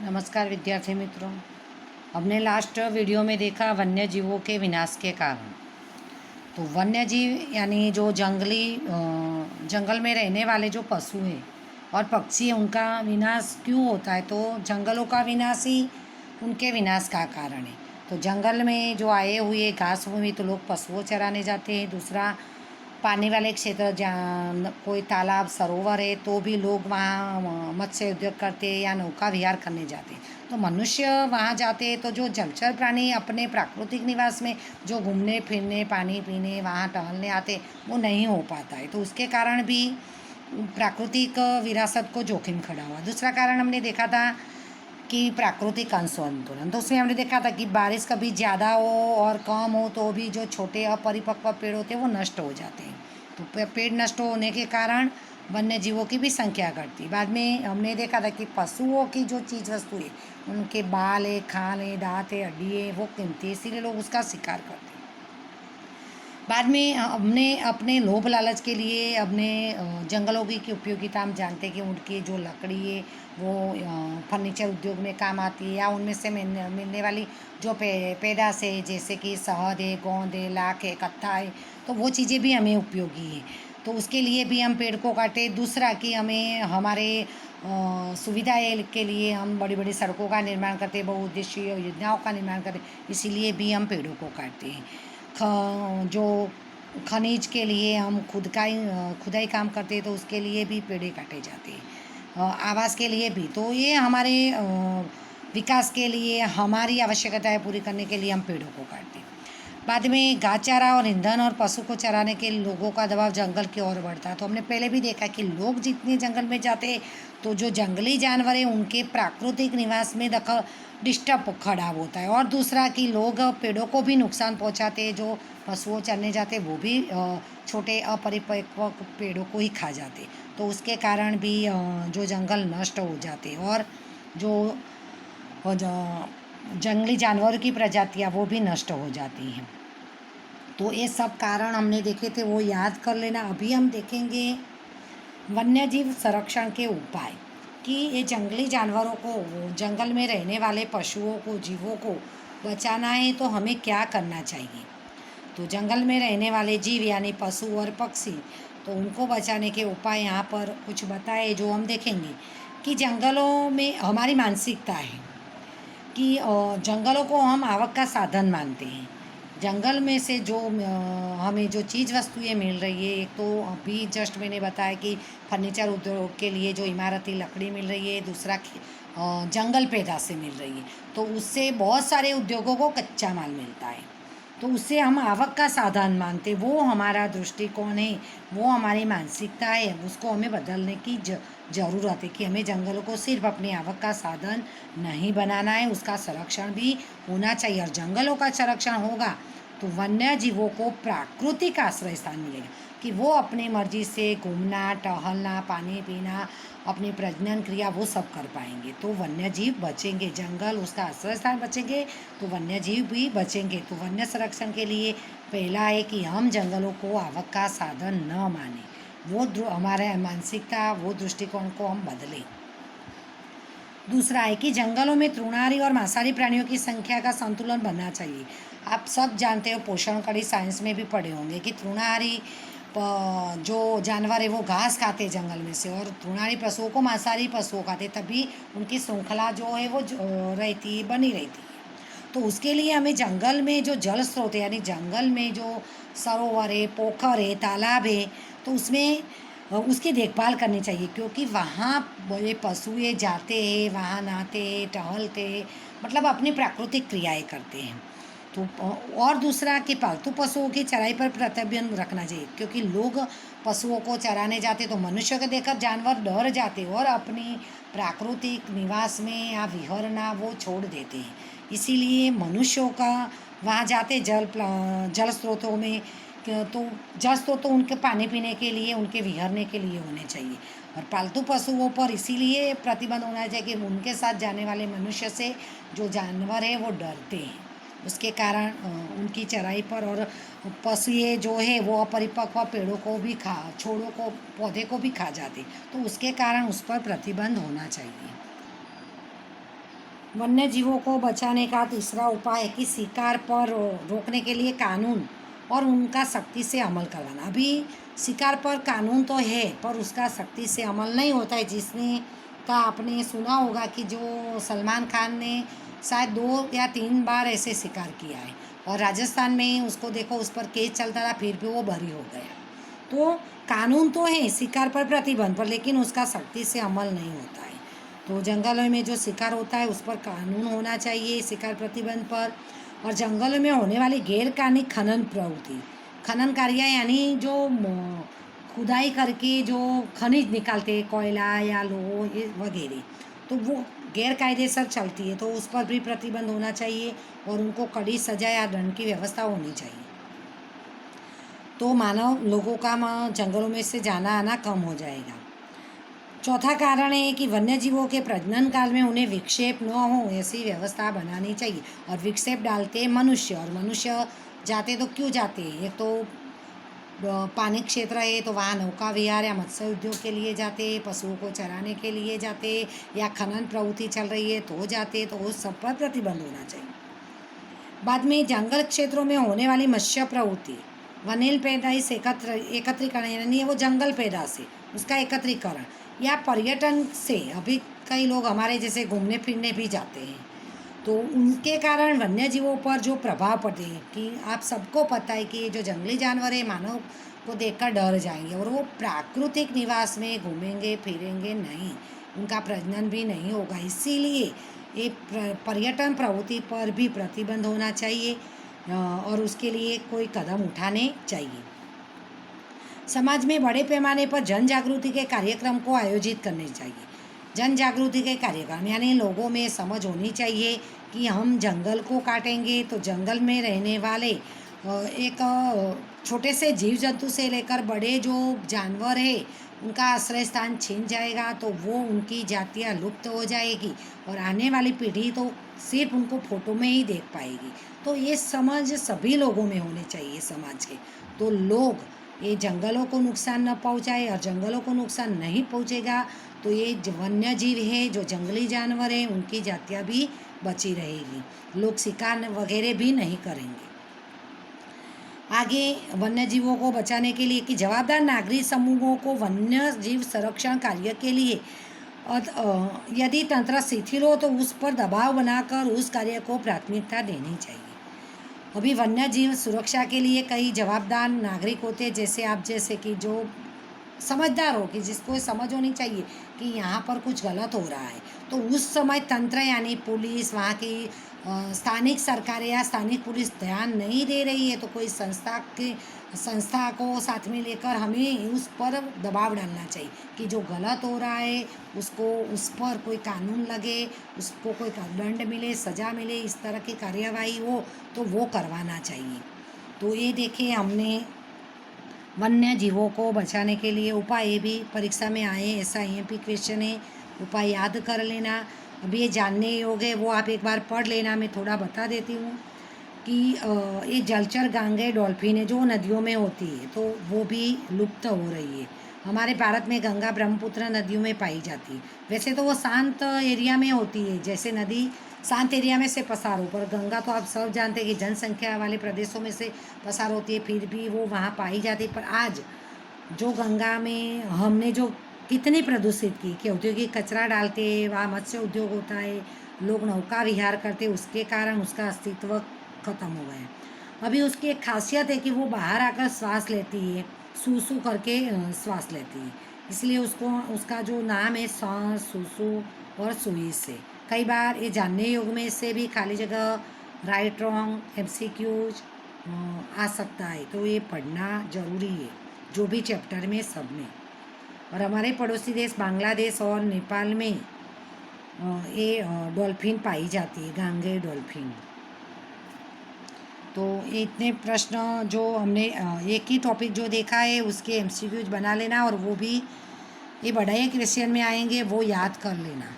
नमस्कार विद्यार्थी मित्रों। हमने लास्ट वीडियो में देखा वन्य जीवों के विनाश के कारण। तो वन्य जीव यानी जो जंगल में रहने वाले जो पशु हैं और पक्षी हैं, उनका विनाश क्यों होता है? तो जंगलों का विनाश ही उनके विनाश का कारण है। तो जंगल में जो आए हुए घास भूमि तो लोग पशुओं चराने जाते हैं। दूसरा, पानी वाले क्षेत्र जहाँ कोई तालाब सरोवर है तो भी लोग वहाँ मत्स्य उद्योग करते हैं या नौका विहार करने जाते हैं। तो मनुष्य वहाँ जाते हैं तो जो जलचर प्राणी अपने प्राकृतिक निवास में जो घूमने फिरने पानी पीने वहाँ टहलने आते, वो नहीं हो पाता है। तो उसके कारण भी प्राकृतिक विरासत को जोखिम खड़ा हुआ। दूसरा कारण हमने देखा था कि प्राकृतिक असंतुलन। तो उसमें हमने देखा था कि बारिश कभी ज़्यादा हो और कम हो तो भी जो छोटे अपरिपक्व पेड़ होते हैं वो नष्ट हो जाते हैं। तो पेड़ नष्ट होने के कारण वन्य जीवों की भी संख्या घटती। बाद में हमने देखा था कि पशुओं की जो चीज़ वस्तु है, उनके बाल है, खाल है, दांत है, हड्डी है, वो कीमती है, इसीलिए लोग उसका शिकार करते हैं। बाद में हमने अपने लोभ लालच के लिए अपने जंगलों की उपयोगिता हम जानते हैं कि उनकी जो लकड़ी है वो फर्नीचर उद्योग में काम आती है, या उनमें से मिलने वाली जो पैदाश है जैसे कि शहद है, गोंद है, लाख है, कत्था है, तो वो चीज़ें भी हमें उपयोगी है। तो उसके लिए भी हम पेड़ को काटे। दूसरा कि हमें हमारे सुविधा के लिए हम बड़ी बड़ी सड़कों का निर्माण करते हैं, बहुउद्देशीय योजनाओं का निर्माण करते हैं, इसीलिए भी हम पेड़ों को काटते हैं। जो खनिज के लिए हम खुदाई काम करते हैं तो उसके लिए भी पेड़े काटे जाते हैं। आवास के लिए भी। तो ये हमारे विकास के लिए हमारी आवश्यकताएं पूरी करने के लिए हम पेड़ों को काटते हैं। बाद में घास चारा और ईंधन और पशु को चराने के लोगों का दबाव जंगल की ओर बढ़ता है। तो हमने पहले भी देखा कि लोग जितने जंगल में जाते हैं तो जो जंगली जानवर हैं उनके प्राकृतिक निवास में दखल डिस्टर्ब खड़ा होता है। और दूसरा कि लोग पेड़ों को भी नुकसान पहुंचाते हैं। जो पशुओं चरने जाते वो भी छोटे अपरिपक्व पेड़ों को ही खा जाते। तो उसके कारण भी जो जंगल नष्ट हो जाते और जो जंगली जानवरों की प्रजातियां वो भी नष्ट हो जाती हैं। तो ये सब कारण हमने देखे थे, वो याद कर लेना। अभी हम देखेंगे वन्यजीव संरक्षण के उपाय कि ये जंगली जानवरों को, जंगल में रहने वाले पशुओं को, जीवों को बचाना है तो हमें क्या करना चाहिए। तो जंगल में रहने वाले जीव यानी पशु और पक्षी, तो उनको बचाने के उपाय यहाँ पर कुछ बताए जो हम देखेंगे। कि जंगलों में हमारी मानसिकता है कि जंगलों को हम आवक का साधन मानते हैं। जंगल में से जो हमें जो चीज़ वस्तुएं मिल रही है, एक तो अभी जस्ट मैंने बताया कि फर्नीचर उद्योग के लिए जो इमारती लकड़ी मिल रही है, दूसरा जंगल पैदा से मिल रही है। तो उससे बहुत सारे उद्योगों को कच्चा माल मिलता है, तो उससे हम आवक का साधन मानते। वो हमारा दृष्टिकोण है, वो हमारी मानसिकता है, उसको हमें बदलने की ज़रूरत है कि हमें जंगलों को सिर्फ अपनी आवक का साधन नहीं बनाना है, उसका संरक्षण भी होना चाहिए। और जंगलों का संरक्षण होगा तो वन्य जीवों को प्राकृतिक आश्रय स्थान मिलेगा कि वो अपनी मर्जी से घूमना, टहलना, पानी पीना, अपनी प्रजनन क्रिया वो सब कर पाएंगे। तो वन्य जीव बचेंगे, जंगल उसका आश्रय स्थान बचेंगे तो वन्य जीव भी बचेंगे। तो वन्य संरक्षण के लिए पहला है कि हम जंगलों को आवक का साधन न माने, वो हमारे मानसिकता, वो दृष्टिकोण को हम बदलें। दूसरा है कि जंगलों में तृणाहारी और मांसाहारी प्राणियों की संख्या का संतुलन बनना चाहिए। आप सब जानते हो, पोषण कड़ी साइंस में भी पढ़े होंगे कि तृणाहारी जो जानवर है वो घास खाते जंगल में से, और तृणाहारी पशुओं को मांसाहारी पशुओं खाते, तभी उनकी श्रृंखला जो है वो बनी रहती है। तो उसके लिए हमें जंगल में जो जल स्रोत है, यानी जंगल में जो सरोवर है, पोखर है, तालाब है, तो उसमें उसकी देखभाल करनी चाहिए, क्योंकि वहाँ ये पशु ये जाते हैं, वहाँ नहाते टहलते, मतलब अपनी प्राकृतिक क्रियाएं करते हैं। तो और दूसरा कि पालतू पशुओं की चराई पर प्रतिबंध रखना चाहिए, क्योंकि लोग पशुओं को चराने जाते तो मनुष्य को देखकर जानवर डर जाते और अपनी प्राकृतिक निवास में या विहरना वो छोड़ देते हैं। इसीलिए मनुष्यों का वहाँ जाते जल स्रोतों में, तो जल स्रोत तो उनके पानी पीने के लिए, उनके विहरने के लिए होने चाहिए। और पालतू पशुओं पर इसीलिए प्रतिबंध होना चाहिए कि उनके साथ जाने वाले मनुष्य से जो जानवर है वो डरते हैं, उसके कारण उनकी चराई पर। और पशु ये जो है वो अपरिपक्व पेड़ों को भी छोड़ों को, पौधे को भी खा जाते, तो उसके कारण उस पर प्रतिबंध होना चाहिए। वन्य जीवों को बचाने का तीसरा उपाय है कि शिकार पर रोकने के लिए कानून और उनका सख्ती से अमल करवाना। अभी शिकार पर कानून तो है पर उसका सख्ती से अमल नहीं होता है। जिसने का आपने सुना होगा कि जो सलमान खान ने शायद 2 या 3 बार ऐसे शिकार किया है और राजस्थान में उसको देखो, उस पर केस चलता था फिर भी वो बरी हो गया। तो कानून तो है शिकार पर प्रतिबंध पर, लेकिन उसका सख्ती से अमल नहीं होता है। तो जंगलों में जो शिकार होता है उस पर कानून होना चाहिए शिकार प्रतिबंध पर। और जंगलों में होने वाली गैरकानूनी खनन प्रवृत्ति, खनन कार्य यानी जो खुदाई करके जो खनिज निकालते हैं, कोयला या लोह ये वगैरह, तो वो गैर कायदेसर चलती है तो उस पर भी प्रतिबंध होना चाहिए और उनको कड़ी सजा या दंड की व्यवस्था होनी चाहिए। तो मानव लोगों का जंगलों में से जाना आना कम हो जाएगा। चौथा कारण है कि वन्य जीवों के प्रजनन काल में उन्हें विक्षेप न हो ऐसी व्यवस्था बनानी चाहिए। और विक्षेप डालते मनुष्य, और मनुष्य जाते तो क्यों जाते हैं? एक तो पानी क्षेत्र है तो वहाँ नौका विहार या मत्स्य उद्योग के लिए जाते, पशुओं को चराने के लिए जाते, या खनन प्रवृत्ति चल रही है तो जाते, तो उस सब पर प्रतिबंध होना चाहिए। बाद में जंगल क्षेत्रों में होने वाली मत्स्य प्रवृत्ति, वनील पैदाइश एकत्रीकरण यानी वो जंगल पैदाश है उसका एकत्रीकरण या पर्यटन से, अभी कई लोग हमारे जैसे घूमने फिरने भी जाते हैं तो उनके कारण वन्य जीवों पर जो प्रभाव पड़ते हैं कि आप सबको पता है कि ये जो जंगली जानवर है मानव को देखकर डर जाएंगे और वो प्राकृतिक निवास में घूमेंगे फिरेंगे नहीं, उनका प्रजनन भी नहीं होगा। इसीलिए ये पर्यटन प्रवृत्ति पर भी प्रतिबंध होना चाहिए और उसके लिए कोई कदम उठाने चाहिए। समाज में बड़े पैमाने पर जन जागृति के कार्यक्रम को आयोजित करने चाहिए। जन जागृति के कार्यक्रम यानी लोगों में समझ होनी चाहिए कि हम जंगल को काटेंगे तो जंगल में रहने वाले एक छोटे से जीव जंतु से लेकर बड़े जो जानवर है उनका आश्रय स्थान छीन जाएगा, तो वो उनकी जातियाँ लुप्त हो जाएगी और आने वाली पीढ़ी तो सिर्फ उनको फोटो में ही देख पाएगी। तो ये समझ सभी लोगों में होने चाहिए समाज के, तो लोग ये जंगलों को नुकसान न पहुंचाए और जंगलों को नुकसान नहीं पहुंचेगा तो ये वन्य जीव है जो जंगली जानवर हैं उनकी जातियाँ भी बची रहेगी, लोग शिकार वगैरह भी नहीं करेंगे। आगे वन्य जीवों को बचाने के लिए कि जवाबदार नागरिक समूहों को वन्य जीव संरक्षण कार्य के लिए यदि तंत्र शिथिल हो तो उस पर दबाव बनाकर उस कार्य को प्राथमिकता देनी चाहिए। अभी वन्य जीव सुरक्षा के लिए कई जवाबदार नागरिक होते हैं, जैसे आप जैसे कि जो समझदार हो कि जिसको समझ होनी चाहिए कि यहाँ पर कुछ गलत हो रहा है, तो उस समय तंत्र यानी पुलिस, वहाँ की स्थानिक सरकारें या स्थानिक पुलिस ध्यान नहीं दे रही है तो कोई संस्था को साथ में लेकर हमें उस पर दबाव डालना चाहिए कि जो गलत हो रहा है उसको उस पर कोई कानून लगे, उसको कोई दंड मिले, सज़ा मिले, इस तरह की कार्यवाही हो तो वो करवाना चाहिए। तो ये देखिए हमने वन्य जीवों को बचाने के लिए उपाय भी परीक्षा में आए, ऐसा EMP क्वेश्चन है, उपाय याद कर लेना। अभी ये जानने योग्य है वो आप एक बार पढ़ लेना, मैं थोड़ा बता देती हूँ कि ये जलचर गांगे डॉल्फिन है जो नदियों में होती है तो वो भी लुप्त हो रही है। हमारे भारत में गंगा ब्रह्मपुत्र नदियों में पाई जाती है, वैसे तो वो शांत एरिया में होती है, जैसे नदी शांत एरिया में से पसार हो, पर गंगा तो आप सब जानते हैं कि जनसंख्या वाले प्रदेशों में से पसार होती है, फिर भी वो वहाँ पाई जाती है। पर आज जो गंगा में हमने जो कितनी प्रदूषित की कि औद्योगिक कचरा डालते, वहाँ मत्स्य उद्योग होता है, लोग नौका विहार करते, उसके कारण उसका अस्तित्व खत्म हो गया। अभी उसकी एक खासियत है कि वो बाहर आकर श्वास लेती है, सूसू करके श्वास लेती है, इसलिए उसका जो नाम है सांस, सूसू और सुई से। कई बार ये जानने योग में से भी खाली जगह राइट रॉन्ग MCQs आ सकता है, तो ये पढ़ना ज़रूरी है जो भी चैप्टर में सब में। और हमारे पड़ोसी देश बांग्लादेश और नेपाल में ये डॉल्फिन पाई जाती है, गांगे डॉल्फिन। तो ये इतने प्रश्न जो हमने एक ही टॉपिक जो देखा है उसके MCQs बना लेना, और वो भी ये बढ़ाई क्वेश्चन में आएंगे वो याद कर लेना।